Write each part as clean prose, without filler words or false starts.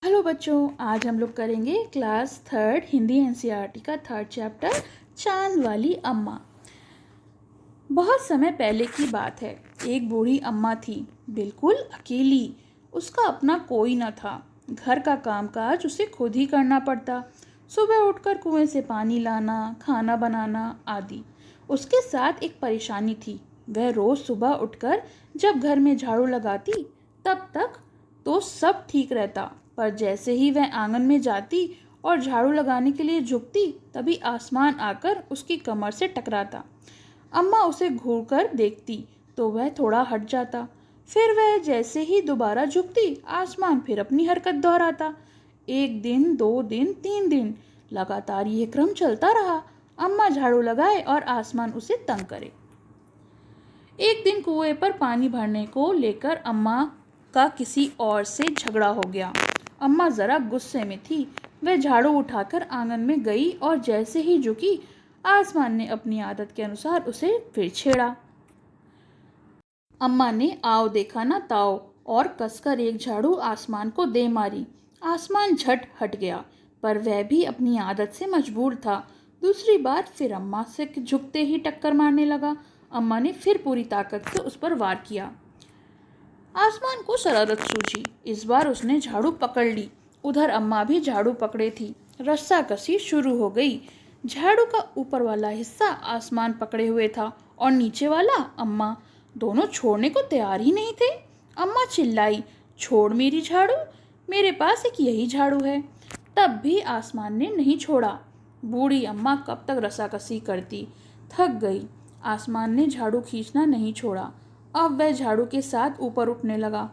Hello बच्चों, आज हम लोग करेंगे क्लास थर्ड हिंदी एनसीईआरटी का थर्ड चैप्टर चांद वाली अम्मा। बहुत समय पहले की बात है। एक बूढ़ी अम्मा थी, बिल्कुल अकेली। उसका अपना कोई न था। घर का कामकाज उसे खुद ही करना पड़ता। सुबह उठकर कुएं से पानी लाना, खाना बनाना आदि। उसके साथ एक परेशानी थी। वह रोज़ सुबह उठकर जब घर में झाड़ू लगाती तब तक तो सब ठीक रहता, पर जैसे ही वह आंगन में जाती और झाड़ू लगाने के लिए झुकती तभी आसमान आकर उसकी कमर से टकराता। अम्मा उसे घूरकर देखती तो वह थोड़ा हट जाता। फिर वह जैसे ही दोबारा झुकती, आसमान फिर अपनी हरकत दोहराता। एक दिन, 2 दिन, 3 दिन लगातार ये क्रम चलता रहा। अम्मा झाड़ू लगाए और आसमान उसे तंग करे। एक दिन कुएं पर पानी भरने को लेकर अम्मा का किसी और से झगड़ा हो गया। अम्मा ज़रा गुस्से में थी। वह झाड़ू उठाकर आंगन में गई और जैसे ही झुकी, आसमान ने अपनी आदत के अनुसार उसे फिर छेड़ा। अम्मा ने आओ देखा ना ताओ और कसकर एक झाड़ू आसमान को दे मारी। आसमान झट हट गया, पर वह भी अपनी आदत से मजबूर था। दूसरी बार फिर अम्मा से झुकते ही टक्कर मारने लगा। अम्मा ने फिर पूरी ताकत से उस पर वार किया। आसमान को शरारत सूझी। इस बार उसने झाड़ू पकड़ ली। उधर अम्मा भी झाड़ू पकड़े थी। रस्साकसी शुरू हो गई। झाड़ू का ऊपर वाला हिस्सा आसमान पकड़े हुए था और नीचे वाला अम्मा। दोनों छोड़ने को तैयार ही नहीं थे। अम्मा चिल्लाई, छोड़ मेरी झाड़ू, मेरे पास एक यही झाड़ू है। तब भी आसमान ने नहीं छोड़ा। बूढ़ी अम्मा कब तक रस्साकसी करती, थक गई। आसमान ने झाड़ू खींचना नहीं छोड़ा। अब वह झाड़ू के साथ ऊपर उठने लगा।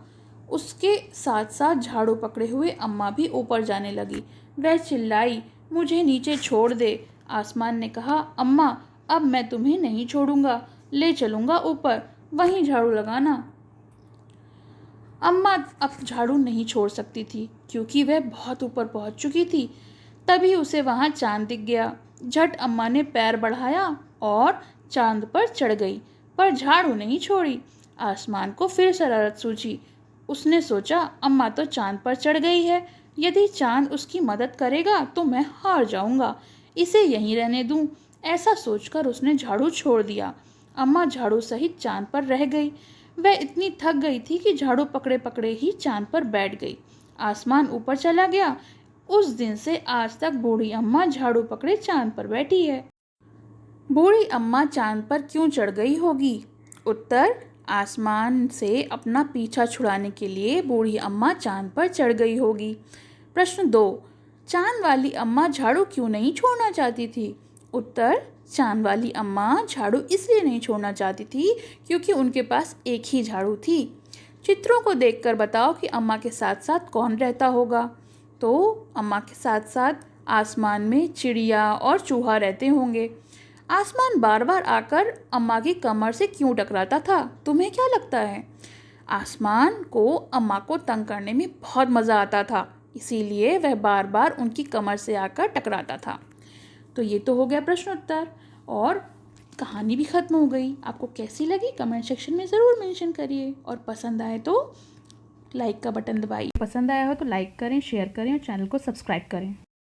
उसके साथ साथ झाड़ू पकड़े हुए अम्मा भी ऊपर जाने लगी। वह चिल्लाई, मुझे नीचे छोड़ दे। आसमान ने कहा, अम्मा अब मैं तुम्हें नहीं छोड़ूंगा, ले चलूंगा ऊपर, वहीं झाड़ू लगाना। अम्मा अब झाड़ू नहीं छोड़ सकती थी क्योंकि वह बहुत ऊपर पहुंच चुकी थी। तभी उसे वहां चांद दिख गया। झट अम्मा ने पैर बढ़ाया और चांद पर चढ़ गई, पर झाड़ू नहीं छोड़ी। आसमान को फिर शरारत सूझी। उसने सोचा, अम्मा तो चांद पर चढ़ गई है, यदि चांद उसकी मदद करेगा तो मैं हार जाऊंगा, इसे यहीं रहने दूं। ऐसा सोचकर उसने झाड़ू छोड़ दिया। अम्मा झाड़ू सहित चांद पर रह गई। वह इतनी थक गई थी कि झाड़ू पकड़े पकड़े ही चांद पर बैठ गई। आसमान ऊपर चला गया। उस दिन से आज तक बूढ़ी अम्मा झाड़ू पकड़े चांद पर बैठी है। बूढ़ी अम्मा चांद पर क्यों चढ़ गई होगी? उत्तर, आसमान से अपना पीछा छुड़ाने के लिए बूढ़ी अम्मा चांद पर चढ़ गई होगी। प्रश्न 2, चांद वाली अम्मा झाड़ू क्यों नहीं छोड़ना चाहती थी? उत्तर, चांद वाली अम्मा झाड़ू इसलिए नहीं छोड़ना चाहती थी क्योंकि उनके पास एक ही झाड़ू थी। चित्रों को देखकर बताओ कि अम्मा के साथ साथ कौन रहता होगा। तो अम्मा के साथ साथ आसमान में चिड़िया और चूहा रहते होंगे। आसमान बार बार आकर अम्मा की कमर से क्यों टकराता था, तुम्हें क्या लगता है? आसमान को अम्मा को तंग करने में बहुत मज़ा आता था, इसीलिए वह बार बार उनकी कमर से आकर टकराता था। तो ये तो हो गया प्रश्न उत्तर और कहानी भी ख़त्म हो गई। आपको कैसी लगी कमेंट सेक्शन में ज़रूर मेंशन करिए और पसंद आए तो लाइक का बटन दबाइए। पसंद आया हो तो लाइक करें, शेयर करें और चैनल को सब्सक्राइब करें।